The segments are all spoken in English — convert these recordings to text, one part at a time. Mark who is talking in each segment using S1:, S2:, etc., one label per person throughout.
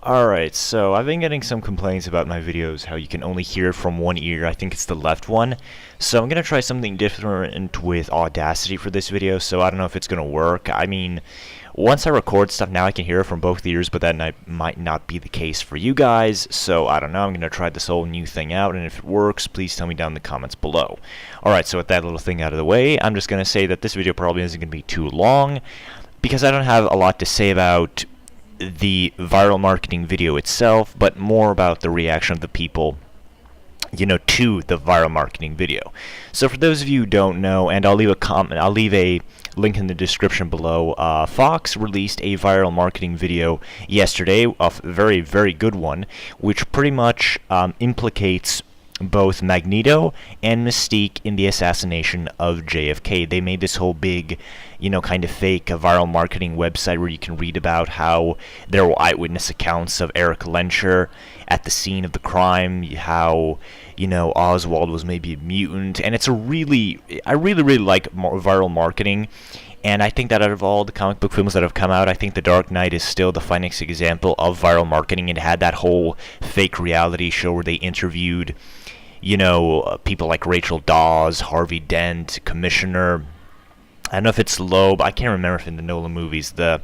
S1: Alright, so I've been getting some complaints about my videos, how you can only hear it from one ear. I think it's the left one. So I'm going to try something different with Audacity for this video, so I don't know if it's going to work. I mean, once I record stuff now I can hear it from both ears, but that might not be the case for you guys. So I don't know, I'm going to try this whole new thing out, and if it works, please tell me down in the comments below. Alright, so with that little thing out of the way, I'm just going to say that this video probably isn't going to be too long, because I don't have a lot to say about the viral marketing video itself, but more about the reaction of the people, to the viral marketing video. So for those of you who don't know, and I'll leave a link in the description below, Fox released a viral marketing video yesterday, a very, very good one, which pretty much implicates both Magneto and Mystique in the assassination of JFK. They made this whole big, kind of fake viral marketing website where you can read about how there were eyewitness accounts of Eric Lencher at the scene of the crime, how, Oswald was maybe a mutant, and I really like viral marketing. And I think that out of all the comic book films that have come out, I think The Dark Knight is still the finest example of viral marketing. It had that whole fake reality show where they interviewed, people like Rachel Dawes, Harvey Dent, Commissioner. I don't know if it's Loeb. I can't remember if in the Nolan movies the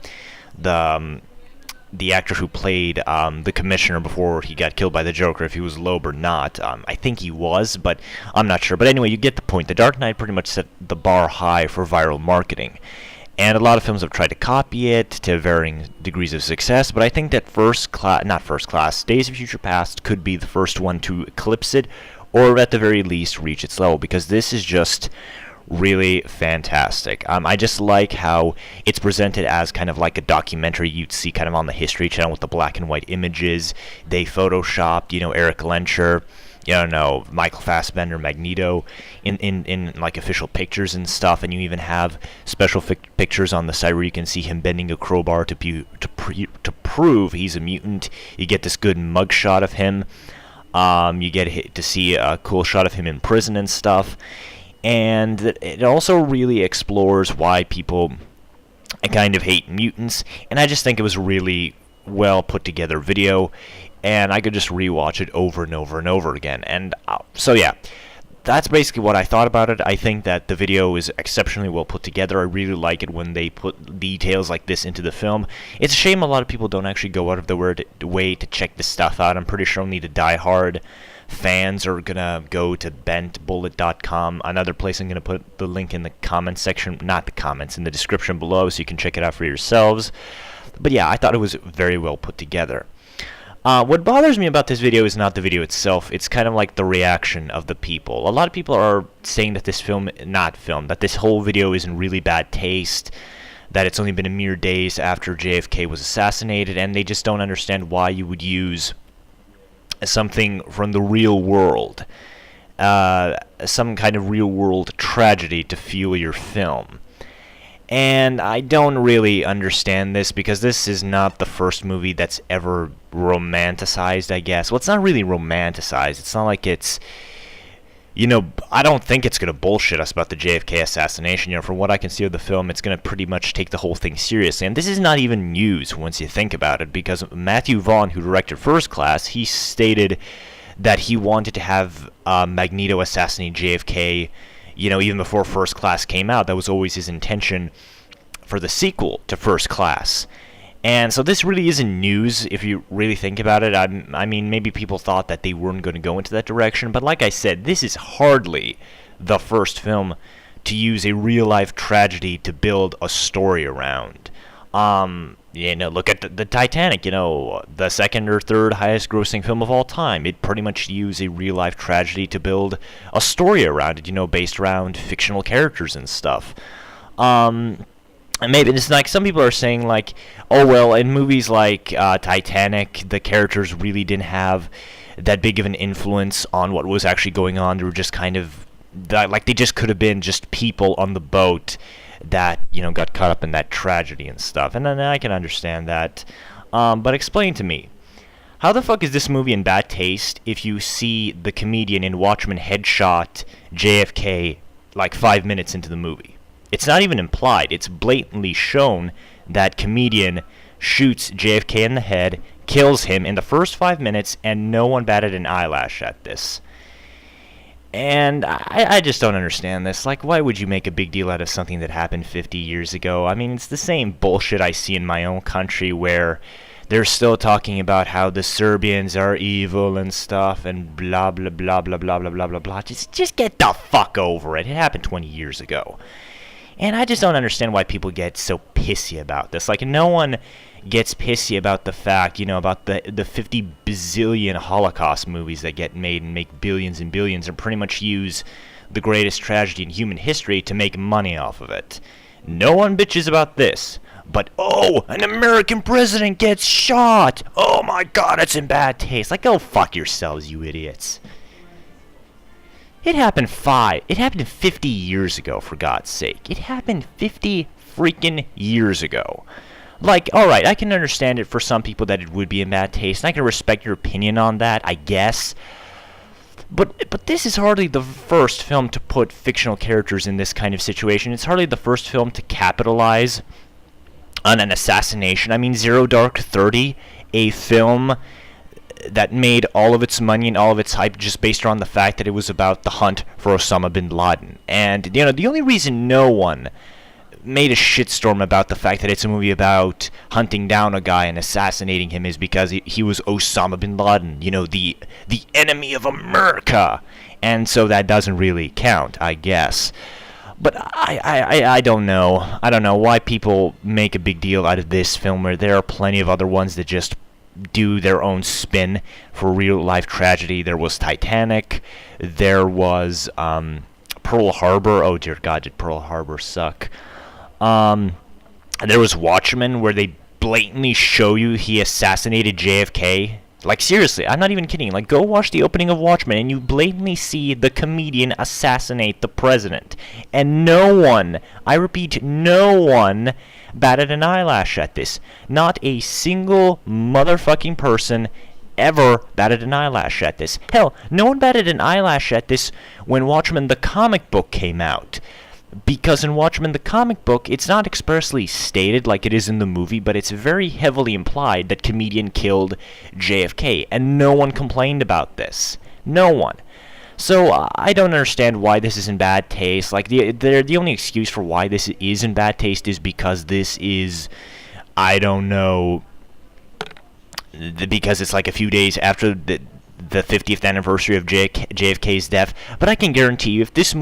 S1: actor who played the Commissioner before he got killed by the Joker, if he was Loeb or not. I think he was, but I'm not sure. But anyway, you get the point. The Dark Knight pretty much set the bar high for viral marketing. And a lot of films have tried to copy it to varying degrees of success, but I think that Days of Future Past could be the first one to eclipse it, or at the very least reach its level, because this is just really fantastic. I just like how it's presented as kind of like a documentary you'd see kind of on the History Channel with the black and white images. They photoshopped, Eric Lencher, Michael Fassbender, Magneto in like official pictures and stuff, and you even have special pictures on the side where you can see him bending a crowbar to prove he's a mutant. You get this good mugshot of him. You get to see a cool shot of him in prison and stuff. And it also really explores why people kind of hate mutants. And I just think it was a really well put together video. And I could just rewatch it over and over and over again. And so yeah, that's basically what I thought about it. I think that the video is exceptionally well put together. I really like it when they put details like this into the film. It's a shame a lot of people don't actually go out of their way to check this stuff out. I'm pretty sure only the diehard fans are gonna go to bentbullet.com, another place. I'm gonna put the link in the comments section, not the comments, in the description below, so you can check it out for yourselves. But yeah, I thought it was very well put together. What bothers me about this video is not the video itself, it's kind of like the reaction of the people. A lot of people are saying that that this whole video is in really bad taste, that it's only been a mere days after JFK was assassinated, and they just don't understand why you would use something from the real world, some kind of real world tragedy to fuel your film. And I don't really understand this, because this is not the first movie that's ever romanticized, I guess. Well, it's not really romanticized. It's not like it's, I don't think it's going to bullshit us about the JFK assassination. From what I can see of the film, it's going to pretty much take the whole thing seriously. And this is not even news once you think about it, because Matthew Vaughn, who directed First Class, he stated that he wanted to have Magneto assassinate JFK, even before First Class came out. That was always his intention for the sequel to First Class. And so this really isn't news if you really think about it. I mean, maybe people thought that they weren't going to go into that direction, but like I said, this is hardly the first film to use a real-life tragedy to build a story around. Look at the Titanic, the second or third highest grossing film of all time. It pretty much used a real-life tragedy to build a story around it, based around fictional characters and stuff. And maybe it's like some people are saying, like, oh well, in movies like Titanic, the characters really didn't have that big of an influence on what was actually going on. They were just kind of like, they just could have been just people on the boat that got caught up in that tragedy and stuff. And then I can understand that. But explain to me, how the fuck is this movie in bad taste if you see the comedian in Watchmen headshot JFK like 5 minutes into the movie? It's not even implied. It's blatantly shown that comedian shoots JFK in the head, kills him in the first 5 minutes, and no one batted an eyelash at this. And I just don't understand this. Like, why would you make a big deal out of something that happened 50 years ago? I mean, it's the same bullshit I see in my own country where they're still talking about how the Serbians are evil and stuff and blah, blah, blah, blah, blah, blah, blah, blah, blah. Just get the fuck over it. It happened 20 years ago. And I just don't understand why people get so pissy about this. Like, no one gets pissy about the fact, about the 50 bazillion Holocaust movies that get made and make billions and billions and pretty much use the greatest tragedy in human history to make money off of it. No one bitches about this. But, oh, an American president gets shot! Oh my god, it's in bad taste. Like, go fuck yourselves, you idiots. It happened 50 years ago, for God's sake. It happened 50 freaking years ago. Like, alright, I can understand it for some people that it would be in bad taste, and I can respect your opinion on that, I guess. But this is hardly the first film to put fictional characters in this kind of situation. It's hardly the first film to capitalize on an assassination. I mean, Zero Dark 30, a film that made all of its money and all of its hype just based on the fact that it was about the hunt for Osama bin Laden. And, the only reason no one made a shitstorm about the fact that it's a movie about hunting down a guy and assassinating him is because he was Osama bin Laden, the enemy of America. And so that doesn't really count, I guess. But I don't know. I don't know why people make a big deal out of this film where there are plenty of other ones that just do their own spin for real-life tragedy. There was Titanic. There was Pearl Harbor. Oh, dear God, did Pearl Harbor suck. There was Watchmen, where they blatantly show you he assassinated JFK. Like, seriously, I'm not even kidding. Like, go watch the opening of Watchmen, and you blatantly see the comedian assassinate the president. And no one, I repeat, no one batted an eyelash at this. Not a single motherfucking person ever batted an eyelash at this. Hell, no one batted an eyelash at this when Watchmen the comic book came out. Because in Watchmen the comic book, it's not expressly stated like it is in the movie, but it's very heavily implied that comedian killed JFK, and no one complained about this. No one. So I don't understand why this is in bad taste. Like, the only excuse for why this is in bad taste is because this is, I don't know, because it's like a few days after the 50th anniversary of JFK's death. But I can guarantee you, if this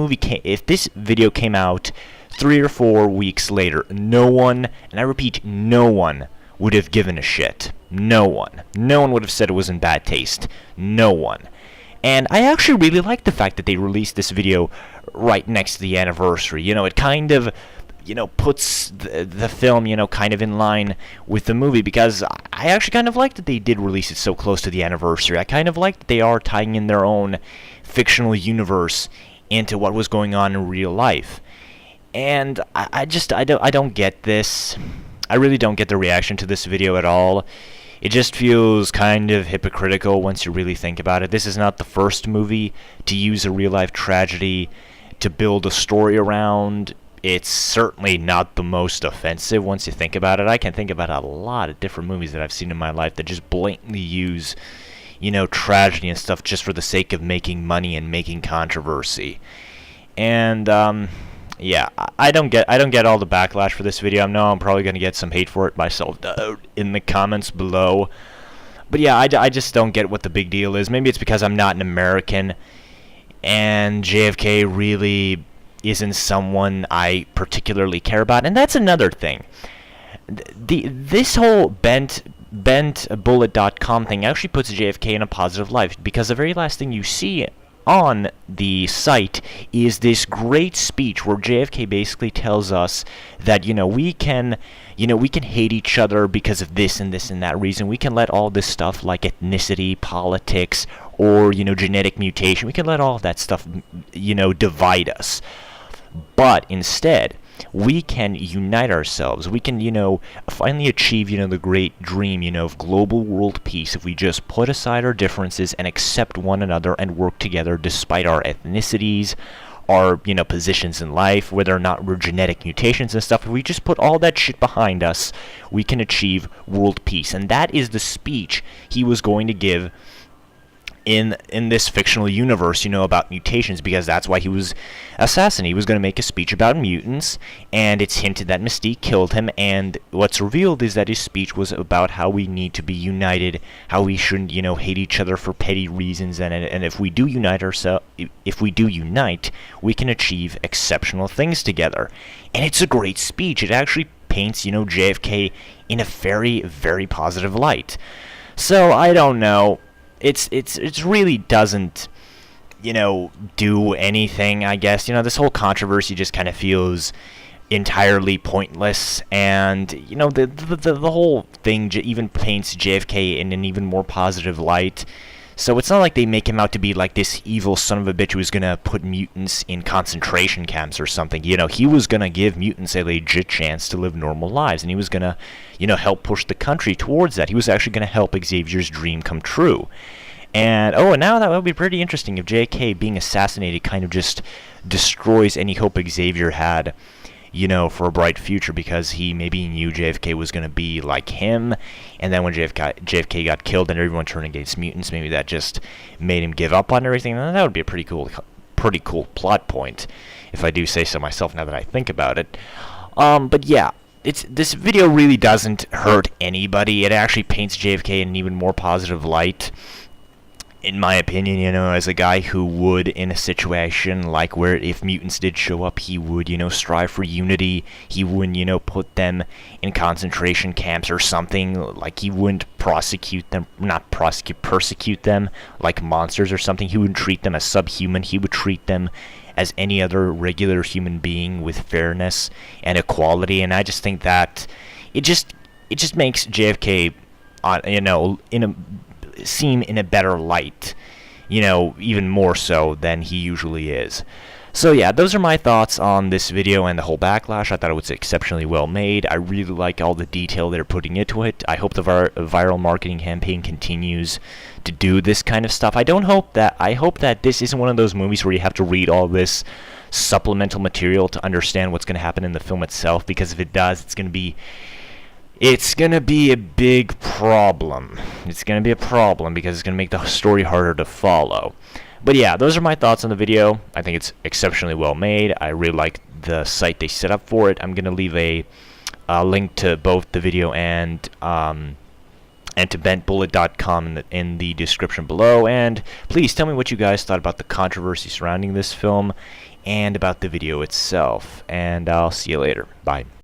S1: video came out 3 or 4 weeks later, no one, and I repeat, no one would have given a shit. No one. No one would have said it was in bad taste. No one. And I actually really like the fact that they released this video right next to the anniversary. It kind of, puts the film, kind of in line with the movie, because I actually kind of like that they did release it so close to the anniversary. I kind of like that they are tying in their own fictional universe into what was going on in real life. And I don't get this. I really don't get the reaction to this video at all. It just feels kind of hypocritical once you really think about it. This is not the first movie to use a real-life tragedy to build a story around. It's certainly not the most offensive once you think about it. I can think about a lot of different movies that I've seen in my life that just blatantly use, tragedy and stuff just for the sake of making money and making controversy. And, yeah, I don't get all the backlash for this video. I know I'm probably going to get some hate for it myself in the comments below. But yeah, I just don't get what the big deal is. Maybe it's because I'm not an American, and JFK really isn't someone I particularly care about. And that's another thing. This whole bentbullet.com thing actually puts JFK in a positive light, because the very last thing you see on the site is this great speech where JFK basically tells us that, we can hate each other because of this and this and that reason. We can let all this stuff like ethnicity, politics, or, genetic mutation, we can let all of that stuff, divide us. But instead, we can unite ourselves. We can, finally achieve, the great dream, of global world peace if we just put aside our differences and accept one another and work together despite our ethnicities, our, positions in life, whether or not we're genetic mutations and stuff. If we just put all that shit behind us, we can achieve world peace. And that is the speech he was going to give in this fictional universe, about mutations, because that's why he was assassinated. He was going to make a speech about mutants, and it's hinted that Mystique killed him, and what's revealed is that his speech was about how we need to be united, how we shouldn't, hate each other for petty reasons, and if we do unite we can achieve exceptional things together. And it's a great speech. It actually paints, JFK in a very, very positive light. So, I don't know. It really doesn't, do anything, I guess. This whole controversy just kind of feels entirely pointless, and, the whole thing even paints JFK in an even more positive light. So it's not like they make him out to be like this evil son of a bitch who was going to put mutants in concentration camps or something. He was going to give mutants a legit chance to live normal lives, and he was going to, help push the country towards that. He was actually going to help Xavier's dream come true. And now that would be pretty interesting if JFK being assassinated kind of just destroys any hope Xavier had, for a bright future, because he maybe knew JFK was going to be like him, and then when JFK got killed and everyone turned against mutants, maybe that just made him give up on everything. That would be a pretty cool plot point, if I do say so myself now that I think about it. But yeah, this video really doesn't hurt anybody. It actually paints JFK in an even more positive light, in my opinion, as a guy who would, in a situation like where if mutants did show up, he would, strive for unity. He wouldn't, put them in concentration camps or something. Like, he wouldn't persecute them like monsters or something. He wouldn't treat them as subhuman. He would treat them as any other regular human being with fairness and equality. And I just think that it just makes JFK, seem in a better light, even more so than he usually is. So yeah, those are my thoughts on this video and the whole backlash. I thought it was exceptionally well made. I really like all the detail they're putting into it. I hope the viral marketing campaign continues to do this kind of stuff. I hope that this isn't one of those movies where you have to read all this supplemental material to understand what's going to happen in the film itself, because if it does, it's going to be a big problem. It's going to be a problem because it's going to make the story harder to follow. But yeah, those are my thoughts on the video. I think it's exceptionally well made. I really like the site they set up for it. I'm going to leave a link to both the video and to bentbullet.com in the description below. And please tell me what you guys thought about the controversy surrounding this film and about the video itself. And I'll see you later. Bye.